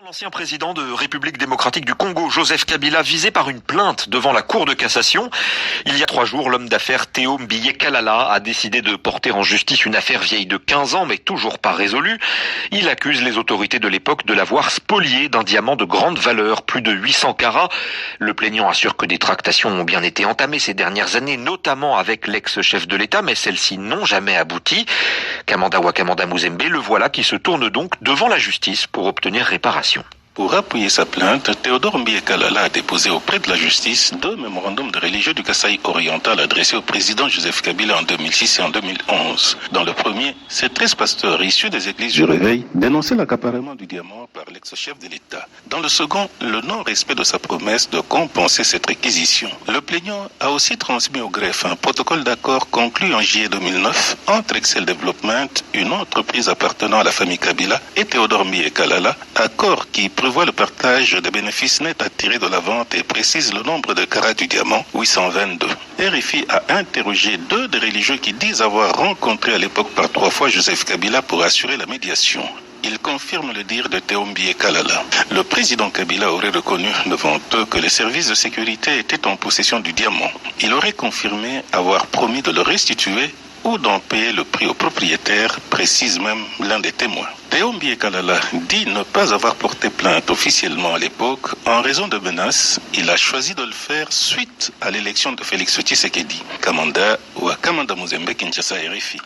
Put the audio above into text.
L'ancien président de République démocratique du Congo, Joseph Kabila, visé par une plainte devant la Cour de cassation. Il y a 3 jours, l'homme d'affaires Théo Mbiye-Kalala a décidé de porter en justice une affaire vieille de 15 ans, mais toujours pas résolue. Il accuse les autorités de l'époque de l'avoir spolié d'un diamant de grande valeur, plus de 800 carats. Le plaignant assure que des tractations ont bien été entamées ces dernières années, notamment avec l'ex-chef de l'État, mais celles-ci n'ont jamais abouti. Kamanda Wakamanda Muzembe, le voilà qui se tourne donc devant la justice pour obtenir réparation. Pour appuyer sa plainte, Théodore Mbiye-Kalala a déposé auprès de la justice 2 mémorandums de religieux du Kasaï oriental adressés au président Joseph Kabila en 2006 et en 2011. Dans le premier, ces 13 pasteurs issus des églises du Réveil dénonçaient l'accaparement du diamant par l'ex-chef de l'État. Dans le second, le non-respect de sa promesse de compenser cette réquisition. Le plaignant a aussi transmis au greffe un protocole d'accord conclu en juillet 2009 entre Excel Development, une entreprise appartenant à la famille Kabila, et Théodore Mbiye-Kalala, accord qui prévoit le partage des bénéfices nets attirés de la vente et précise le nombre de carats du diamant, 822. RFI a interrogé 2 des religieux qui disent avoir rencontré à l'époque par 3 fois Joseph Kabila pour assurer la médiation. Il confirme le dire de Théo Mbiye-Kalala. Le président Kabila aurait reconnu devant eux que les services de sécurité étaient en possession du diamant. Il aurait confirmé avoir promis de le restituer ou d'en payer le prix au propriétaire, précise même l'un des témoins. Théo Mbiye-Kalala dit ne pas avoir porté plainte officiellement à l'époque en raison de menaces. Il a choisi de le faire suite à l'élection de Félix Tshisekedi. Kamanda Muzembe, Kinshasa, RFI.